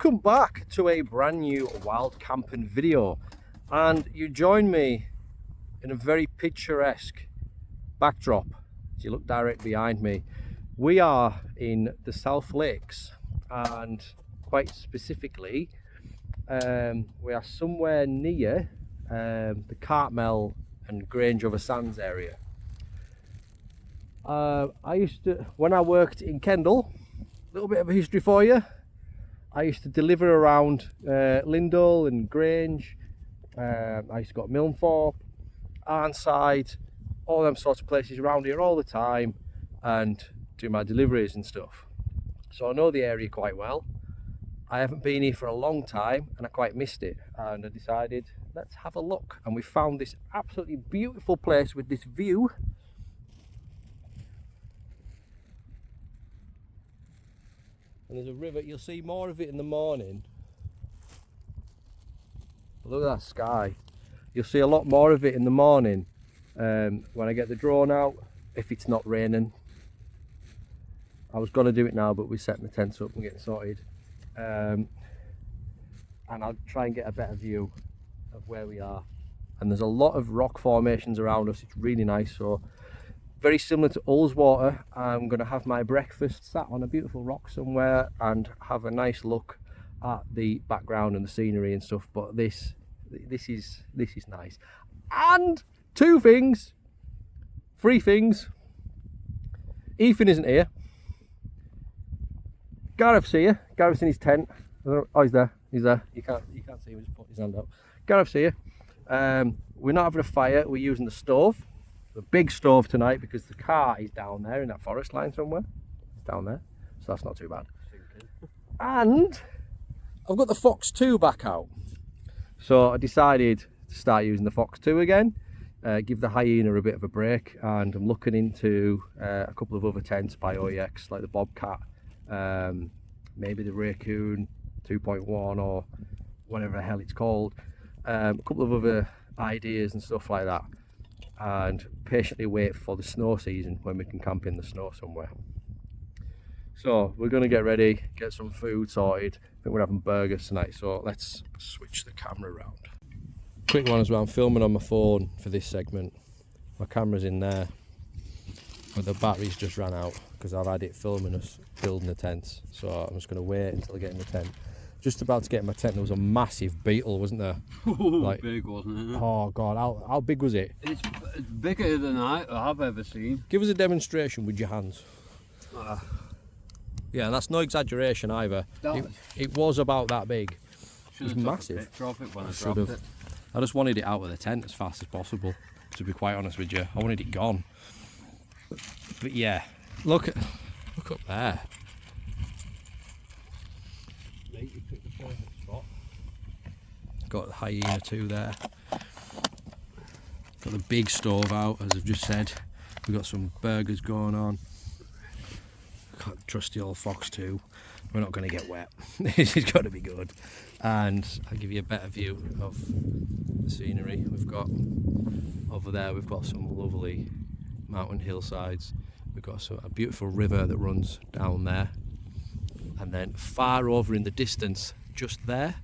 Welcome back to a brand new wild camping video, and you join me in a very picturesque backdrop. As you look direct behind me, we are in the South Lakes, and quite specifically we are somewhere near the Cartmel and Grange over Sands area. I used to, when I worked in Kendal, a little bit of a history for you, I used to deliver around Lindale and Grange. I used to go to Milnthorpe, Arnside, all them sorts of places around here all the time, and do my deliveries and stuff. So I know the area quite well. I haven't been here for a long time and I quite missed it, and I decided let's have a look, and we found this absolutely beautiful place with this view. And there's a river, you'll see more of it in the morning. Look at that sky. You'll see a lot more of it in the morning when I get the drone out, if it's not raining. I was going to do it now, but we're setting the tents up and getting sorted. And I'll try and get a better view of where we are. And there's a lot of rock formations around us, it's really nice. So very similar to Ullswater, I'm going to have my breakfast sat on a beautiful rock somewhere and have a nice look at the background and the scenery and stuff. But this is nice. And three things. Ethan isn't here. Gareth's here. Gareth's in his tent. Oh, he's there. You can't see him. Just put his hand out. Gareth's here. We're not having a fire. We're using the stove. The big stove tonight, because the car is down there in that forest line somewhere. It's down there, so that's not too bad. And I've got the Fox 2 back out, so I decided to start using the Fox 2 again, give the Hyena a bit of a break, and I'm looking into a couple of other tents by OEX, like the Bobcat, maybe the Raccoon 2.1 or whatever the hell it's called, a couple of other ideas and stuff like that, and patiently wait for the snow season when we can camp in the snow somewhere. So we're going to get ready, get some food sorted. I think we're having burgers tonight, so let's switch the camera around. Quick one as well, I'm filming on my phone for this segment. My camera's in there, but the batteries just ran out because I've had it filming us building the tents. So I'm just going to wait until I get in the tent. Just about to get in my tent, there was a massive beetle, wasn't there? Like, big, wasn't it? Oh God, how big was it? It's bigger than I have ever seen. Give us a demonstration with your hands. Yeah, that's no exaggeration either. It was about that big. It was massive. I just wanted it out of the tent as fast as possible, to be quite honest with you. I wanted it gone. But yeah, look up there. You picked the perfect spot. Got the Hyena 2 there. Got the big stove out, as I've just said. We've got some burgers going on. Got the trusty old Fox 2. We're not going to get wet. This is going to be good. And I'll give you a better view of the scenery. We've got over there, we've got some lovely mountain hillsides. We've got a beautiful river that runs down there. And then far over in the distance, just there,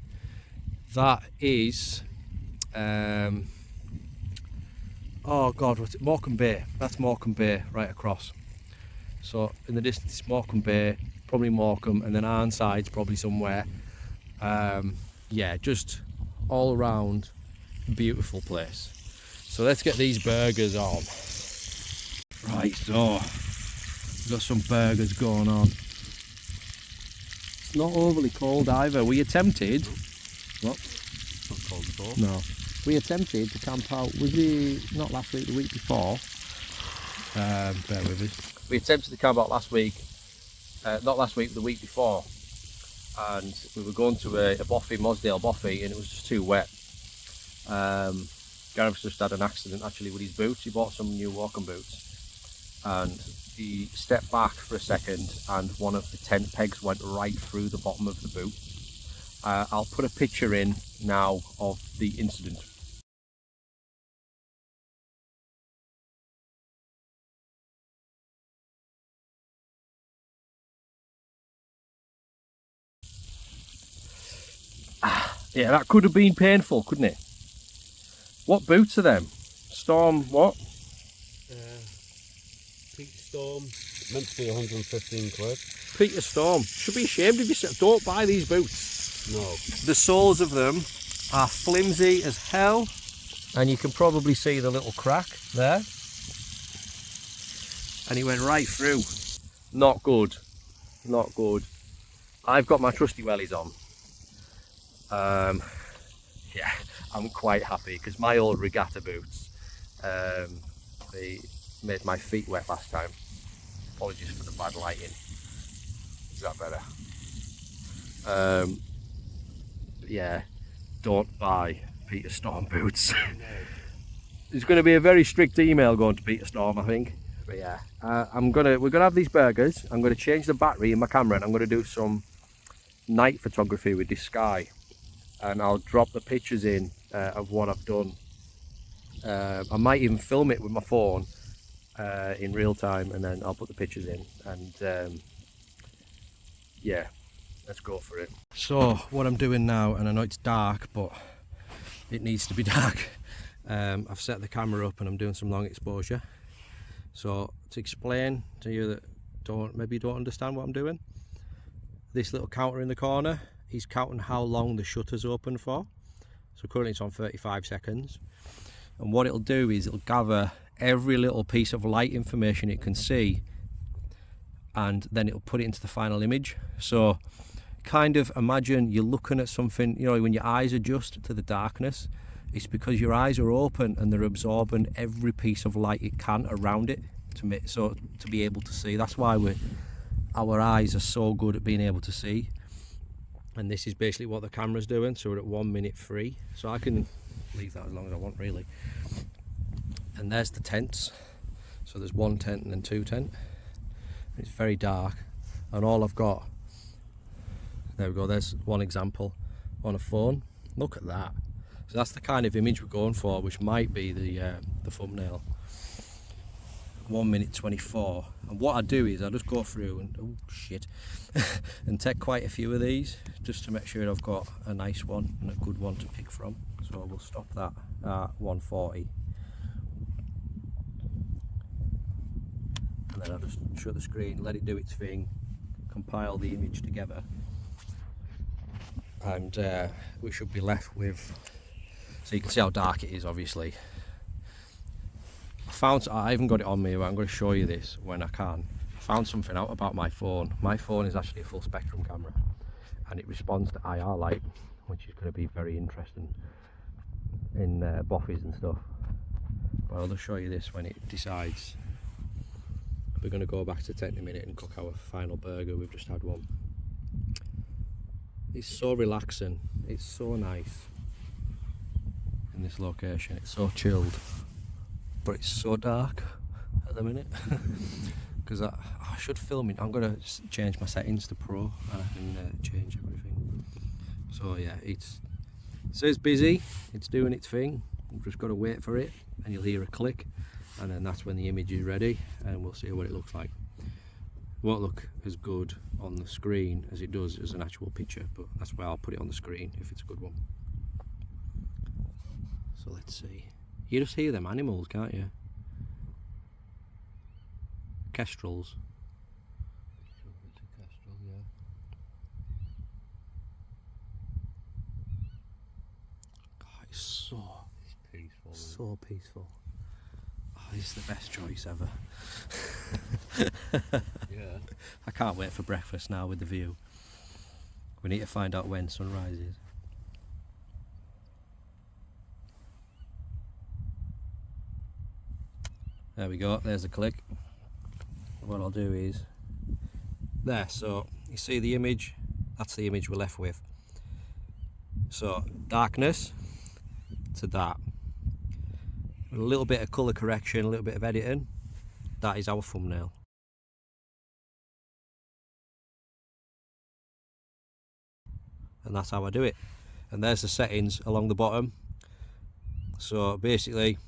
that is, oh God, what's it? Morecambe Bay. That's Morecambe Bay right across. So in the distance, Morecambe Bay, probably Morecambe, and then Arnside's probably somewhere. Yeah, just all around, beautiful place. So let's get these burgers on. Right, so we've got some burgers going on. It's not overly cold either. We attempted. What? It's not cold at all. No. We attempted to camp out. Was it not last week? The week before. Bear with us. We attempted to camp out last week. Not last week, the week before. And we were going to a bothy, Mosdale bothy, and it was just too wet. Gareth's just had an accident actually with his boots. He bought some new walking boots, and he stepped back for a second and one of the tent pegs went right through the bottom of the boot. I'll put a picture in now of the incident. Yeah, that could have been painful, couldn't it? What boots are them? Storm what? Peak Storm. Meant to be 115 quid. Peter Storm. Should be ashamed of yourself. Don't buy these boots. No. The soles of them are flimsy as hell. And you can probably see the little crack there. And he went right through. Not good. Not good. I've got my trusty wellies on. Yeah, I'm quite happy because my old regatta boots, they made my feet wet last time. Apologies for the bad lighting. Is that better? Yeah, don't buy Peter Storm boots. There's going to be a very strict email going to Peter Storm, I think. But yeah, we're gonna have these burgers. I'm gonna change the battery in my camera, and I'm gonna do some night photography with this sky, and I'll drop the pictures in of what I've done. I might even film it with my phone in real time, and then I'll put the pictures in, and yeah, let's go for it. So what I'm doing now, and I know it's dark, but it needs to be dark. I've set the camera up and I'm doing some long exposure. So to explain to you that maybe don't understand what I'm doing, this little counter in the corner, he's counting how long the shutter's open for. So currently it's on 35 seconds. And what it'll do is it'll gather every little piece of light information it can see, and then it'll put it into the final image. So kind of imagine you're looking at something, you know, when your eyes adjust to the darkness, it's because your eyes are open and they're absorbing every piece of light it can around it to be able to see. That's why our eyes are so good at being able to see. And this is basically what the camera's doing. So we're at 1 minute 3. So I can leave that as long as I want, really. And there's the tents. So there's 1 tent and then 2 tent. It's very dark, and all I've got, there we go, there's one example on a phone. Look at that. So that's the kind of image we're going for, which might be the thumbnail. 1 minute 24. And what I do is I just go through and, oh shit, and take quite a few of these just to make sure I've got a nice one and a good one to pick from. So we'll stop that at 140. And then I'll just shut the screen, let it do its thing, compile the image together, and we should be left with, so you can see how dark it is. Obviously I haven't got it on me, but I'm going to show you this when I can. I found something out about my phone. My phone is actually a full spectrum camera, and it responds to IR light, which is going to be very interesting in boffies and stuff. But I'll just show you this when it decides. We're going to go back to tent in a minute and cook our final burger. We've just had one. It's so relaxing. It's so nice in this location. It's so chilled, but it's so dark at the minute. Because I should film it. I'm going to change my settings to Pro, and I can change everything. So yeah, it says busy. It's doing its thing. We've just got to wait for it, and you'll hear a click. And then that's when the image is ready, and we'll see what it looks like. It won't look as good on the screen as it does as an actual picture, but that's why I'll put it on the screen if it's a good one. So let's see. You just hear them animals, can't you? Kestrels. Kestrel, yeah. God, it's peaceful. so peaceful. This is the best choice ever. Yeah. I can't wait for breakfast now with the view. We need to find out when sunrise is. There we go, there's the click. What I'll do is, there, so you see the image, that's the image we're left with. So darkness to that. A little bit of colour correction, a little bit of editing, that is our thumbnail. And that's how I do it. And there's the settings along the bottom. So basically,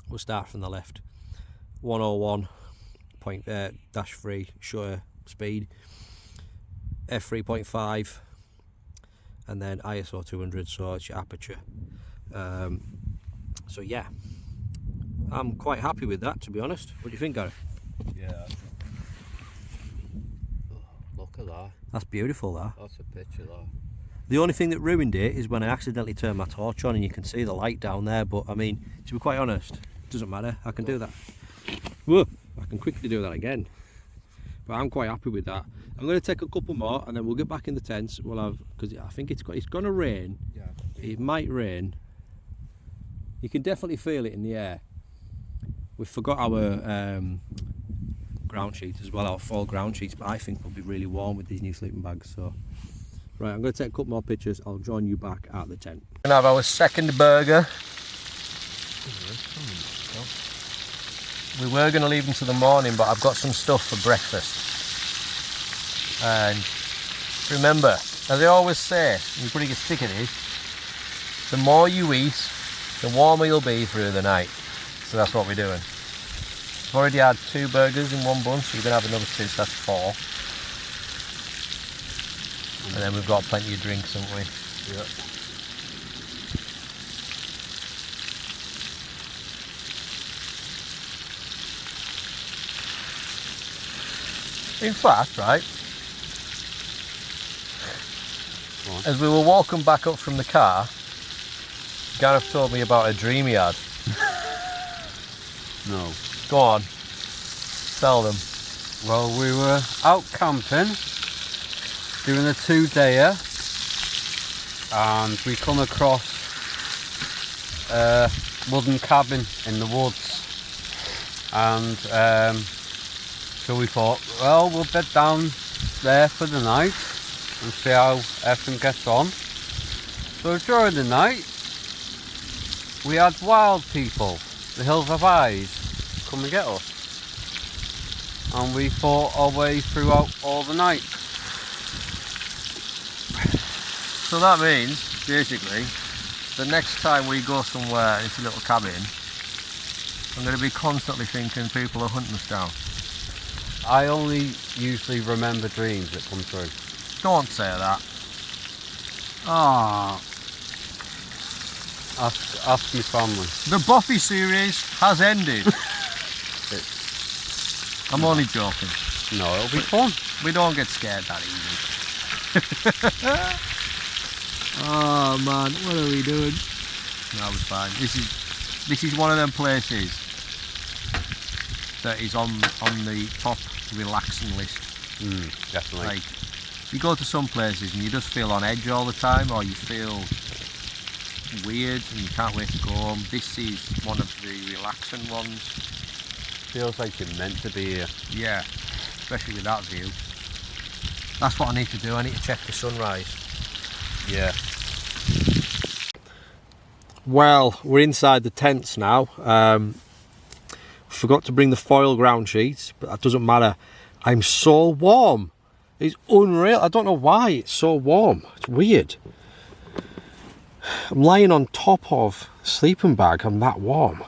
we'll start from the left. 101.3 shutter speed, f3.5, and then ISO 200, so it's your aperture. So yeah, I'm quite happy with that, to be honest. What do you think, Gary? Yeah. Oh, look at that. That's beautiful, that. That's a picture, that. The only thing that ruined it is when I accidentally turned my torch on and you can see the light down there, but I mean, to be quite honest, it doesn't matter, I can do that. Whoa, I can quickly do that again. But I'm quite happy with that. I'm going to take a couple more and then we'll get back in the tents. We'll have, because I think it's going to rain. Yeah. It might rain. You can definitely feel it in the air. We forgot our ground sheets as well, our fall ground sheets, but I think we'll be really warm with these new sleeping bags. So, right, I'm going to take a couple more pictures. I'll join you back at the tent. We're going to have our second burger. We were going to leave until the morning, but I've got some stuff for breakfast. And remember, as I always say, you're putting a stick in it, the more you eat, the warmer you'll be through the night. So that's what we're doing. I've already had 2 burgers in one bun, so you're going to have another 2, so that's 4. And then we've got plenty of drinks, haven't we? Yeah. In fact, right, as we were walking back up from the car, Gareth told me about a dream he had. No. Go on, tell them. Well, we were out camping, doing a 2-dayer, and we come across a wooden cabin in the woods, and so we thought, well, we'll bed down there for the night and see how everything gets on. So during the night, we had wild people, the Hills of Eyes, come and get us. And we fought our way throughout all the night. So that means, basically, the next time we go somewhere into a little cabin, I'm going to be constantly thinking people are hunting us down. I only usually remember dreams that come through. Don't say that. Ah. Ask your family. The Buffy series has ended. I'm only joking. No, it'll be fun. We don't get scared that easy. Oh man, what are we doing? No, it's fine. This is one of them places that is on the top relaxing list. Definitely. Like, you go to some places and you just feel on edge all the time, or you feel weird and you can't wait to go home. This is one of the relaxing ones. Feels like you're meant to be here. Yeah, especially with that view. That's what I need to do. I need to check the sunrise. Yeah. Well, we're inside the tents now. Forgot to bring the foil ground sheets, but that doesn't matter. I'm so warm. It's unreal. I don't know why it's so warm. It's weird. I'm lying on top of a sleeping bag. I'm that warm.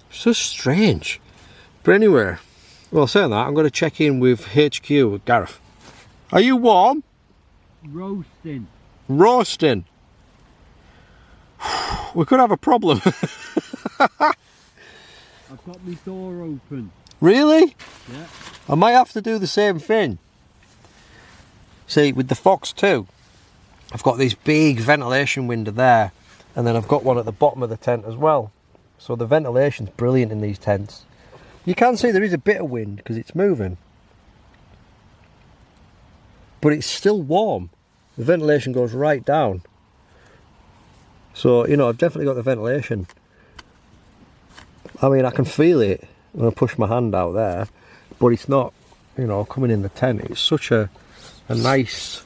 It's so strange. But anyway, well, saying that, I'm going to check in with HQ with Gareth. Are you warm? Roasting. Roasting. We could have a problem. I've got my door open. Really? Yeah. I might have to do the same thing. See, with the Fox 2, I've got this big ventilation window there, and then I've got one at the bottom of the tent as well. So the ventilation's brilliant in these tents. You can see there is a bit of wind because it's moving, but it's still warm. The ventilation goes right down. So, you know, I've definitely got the ventilation. I mean, I can feel it when I push my hand out there, but it's not, you know, coming in the tent. It's such a nice,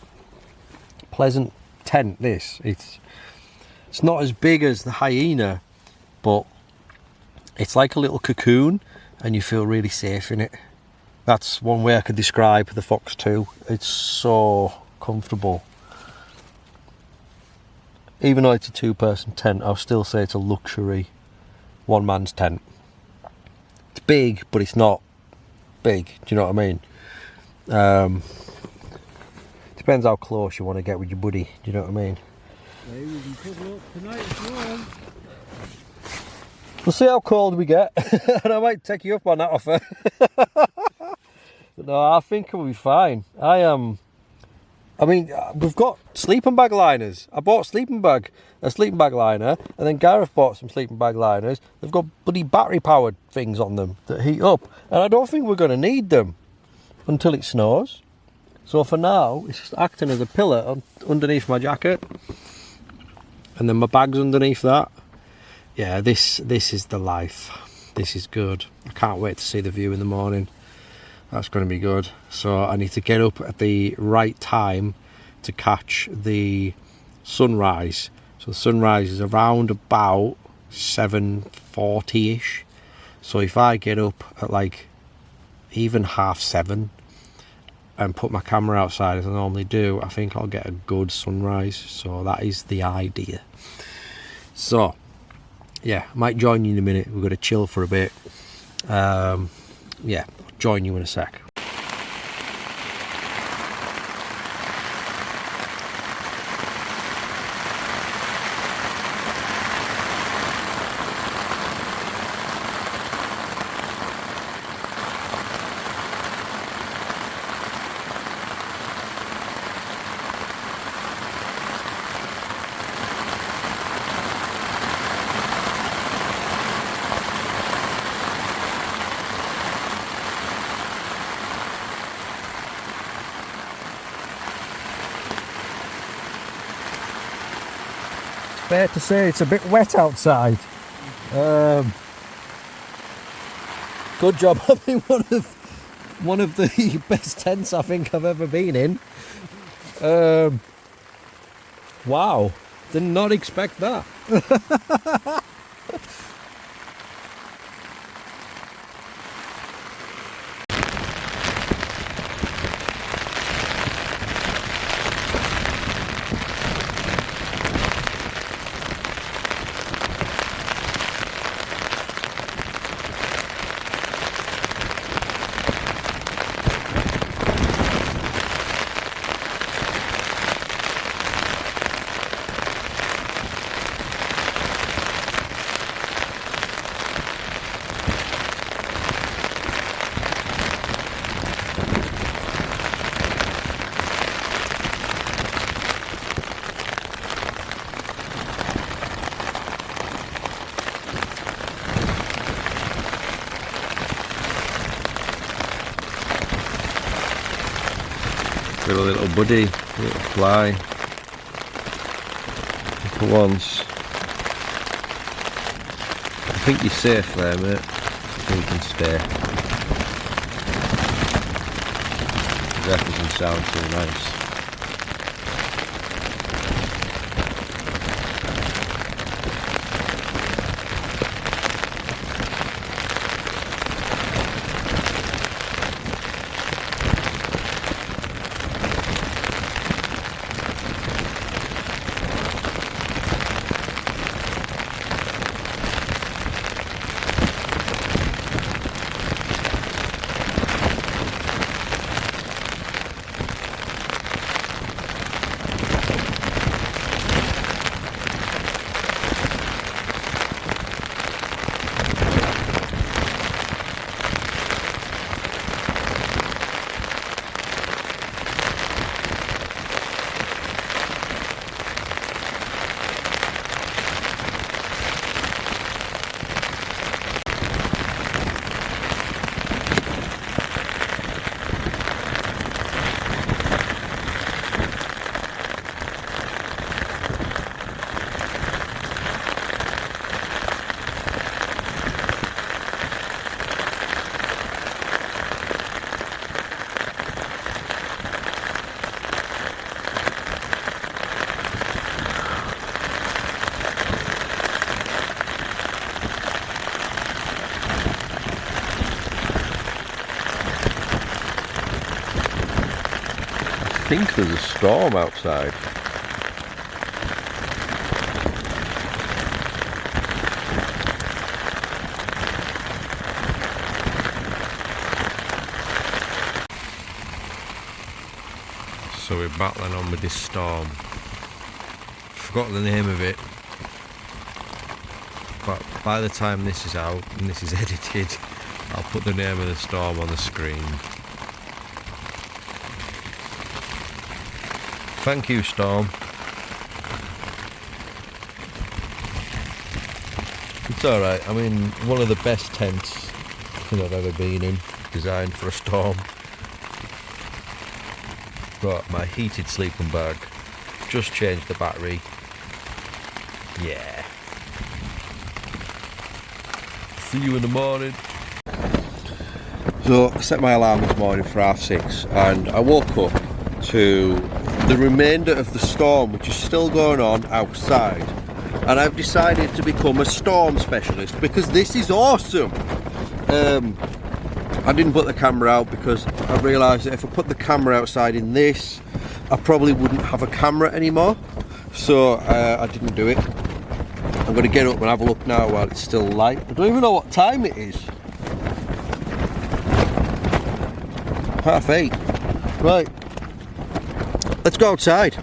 pleasant tent, this. It's not as big as the Hyena, but it's like a little cocoon and you feel really safe in it. That's one way I could describe the Fox 2. It's so comfortable. Even though it's a 2-person tent, I'll still say it's a luxury one-man's tent. It's big, but it's not big. Do you know what I mean? Depends how close you want to get with your buddy. Do you know what I mean? Hey, we can cuddle up tonight if you want. We'll see how cold we get, and I might take you up on that offer. No, I think we'll be fine. I mean, we've got sleeping bag liners. I bought a sleeping bag liner, and then Gareth bought some sleeping bag liners. They've got bloody battery-powered things on them that heat up, and I don't think we're going to need them until it snows. So for now, it's just acting as a pillar underneath my jacket, and then my bag's underneath that. Yeah, this is the life. This is good. I can't wait to see the view in the morning. That's going to be good. So I need to get up at the right time to catch the sunrise. So the sunrise is around about 7:40ish. So if I get up at like even 7:30 and put my camera outside as I normally do, I think I'll get a good sunrise. So that is the idea. So yeah, I might join you in a minute. We're going to chill for a bit. Yeah, I'll join you in a sec. Fair to say it's a bit wet outside. Good job having one of the best tents I think I've ever been in. Wow, did not expect that. Got a little buddy, a little fly. For once. I think you're safe there, mate. I think you can stay. That doesn't sound too nice. I think there's a storm outside. So we're battling on with this storm. forgot the name of it, but by the time this is out and this is edited, I'll put the name of the storm on the screen. Thank you, storm. It's alright. I mean, one of the best tents I think I've ever been in, designed for a storm. Got my heated sleeping bag, just changed the battery. Yeah. See you in the morning. So I set my alarm this morning for 6:30 and I woke up to the remainder of the storm which is still going on outside, and I've decided to become a storm specialist because this is awesome. I didn't put the camera out because I realised that if I put the camera outside in this, I probably wouldn't have a camera anymore, so I didn't do it. I'm going to get up and have a look now while it's still light. I don't even know what time it is. 8:30. Right, let's go outside.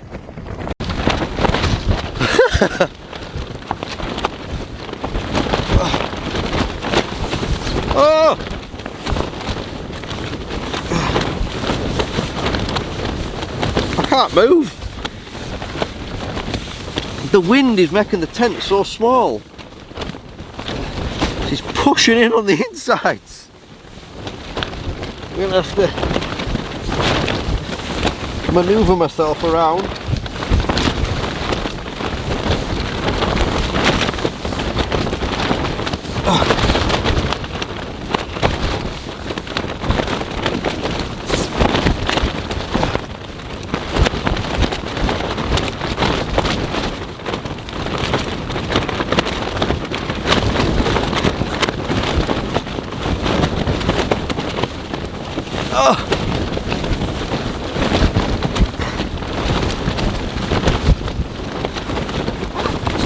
Oh! I can't move. The wind is making the tent so small. It's pushing in on the insides. I'm gonna have to manoeuvre myself around.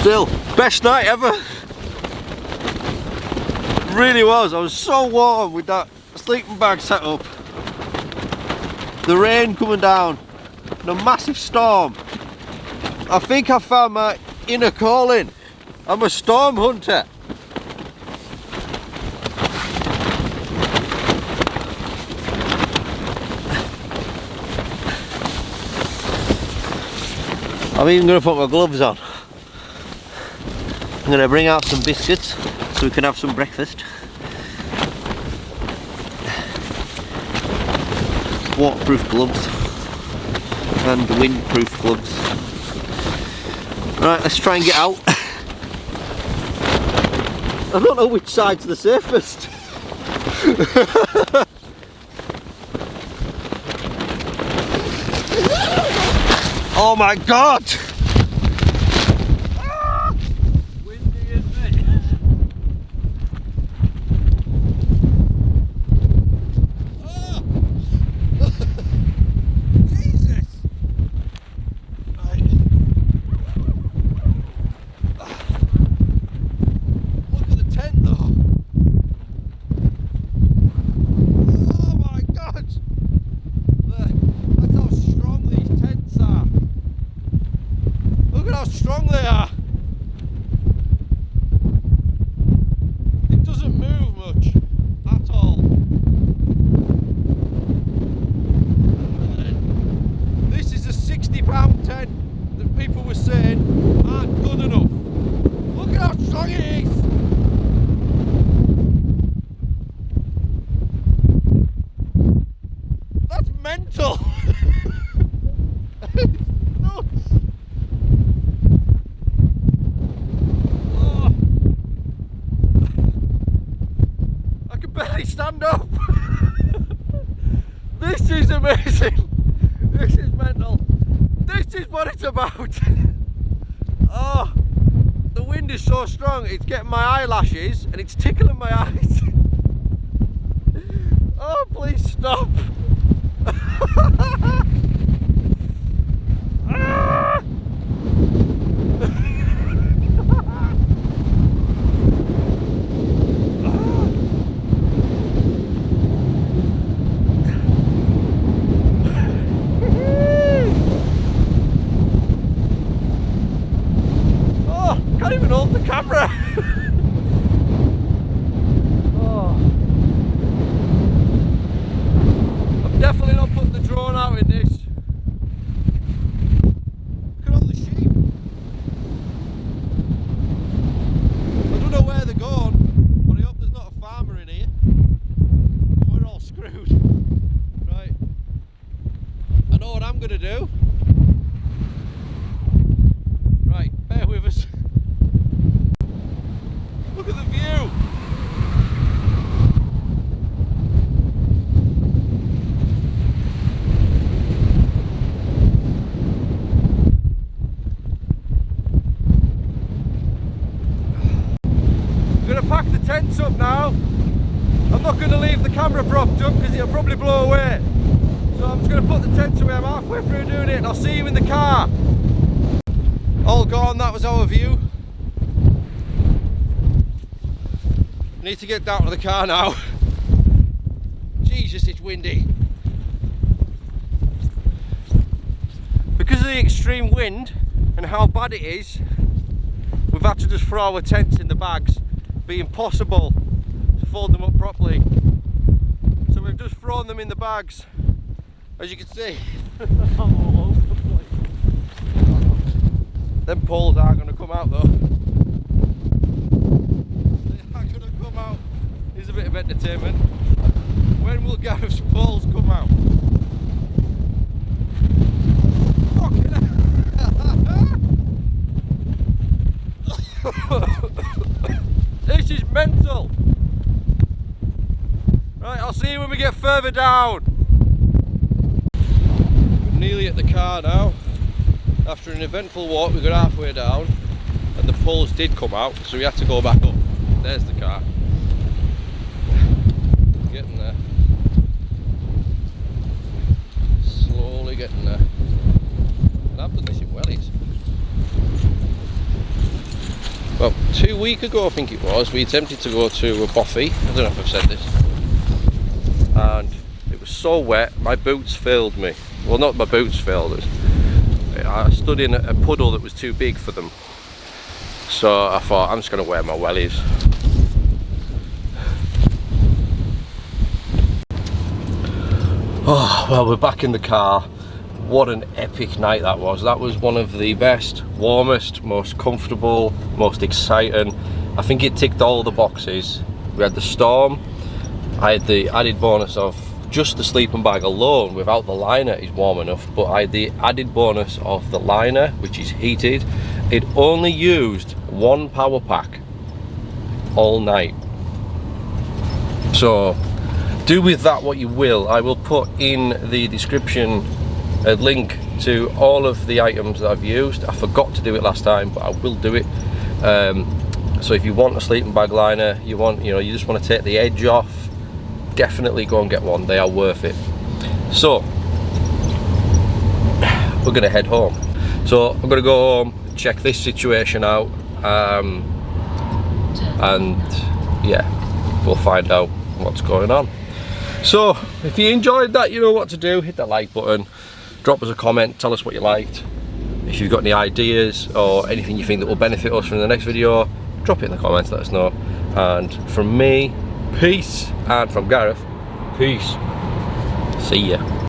Still, best night ever. Really was. I was so warm with that sleeping bag set up. The rain coming down and a massive storm. I think I found my inner calling. I'm a storm hunter. I'm even going to put my gloves on. I'm going to bring out some biscuits so we can have some breakfast. Waterproof gloves and windproof gloves. Right, let's try and get out. I don't know which side's the safest. Oh my god! Strong they are. It doesn't move much at all. This is a £60 tent that people were saying aren't good enough. Look at how strong it is. That's mental. It's nuts. Stand up. This is amazing. This is mental. This is what it's about. Oh, the wind is so strong it's getting my eyelashes and it's tickling my eyes. Oh, please stop. Ah! know what I'm gonna do. Right, bear with us. Look at the view. I'm gonna pack the tents up now. I'm not gonna leave the camera propped up because it'll probably blow away. So I'm just gonna put the tents away. I'm halfway through doing it and I'll see you in the car. All gone, that was our view. Need to get down to the car now. Jesus, it's windy. Because of the extreme wind and how bad it is, we've had to just throw our tents in the bags. Be impossible to fold them up properly. So we've just thrown them in the bags, as you can see. All over the place. Them poles aren't going to come out though. They aren't going to come out. Here's a bit of entertainment. When will Gareth's poles come out? This is mental. Right, I'll see you when we get further down. We're nearly at the car now. After an eventful walk, we got halfway down and the poles did come out, so we had to go back up. There's the car. Getting there. Slowly getting there. And I've done this in wellies. Well, 2 weeks ago I think it was, we attempted to go to a Boffy. I don't know if I've said this. And it was so wet, my boots failed me. Well, not my boots failed us. I stood in a puddle that was too big for them. So I thought, I'm just going to wear my wellies. Oh, well, we're back in the car. What an epic night that was. That was one of the best, warmest, most comfortable, most exciting. I think it ticked all the boxes. We had the storm. I had the added bonus of just the sleeping bag alone without the liner is warm enough, but I had the added bonus of the liner, which is heated. It only used one power pack all night. So do with that what you will. I will put in the description a link to all of the items that I've used. I forgot to do it last time, but I will do it. So if you want a sleeping bag liner, you just want to take the edge off, definitely go and get one. They are worth it. So we're gonna head home. So I'm gonna go home, check this situation out, and yeah, we'll find out what's going on. So if you enjoyed that, you know what to do. Hit that like button, drop us a comment, tell us what you liked. If you've got any ideas or anything you think that will benefit us from the next video, drop it in the comments, let us know. And from me, peace, and from Gareth, peace. See ya.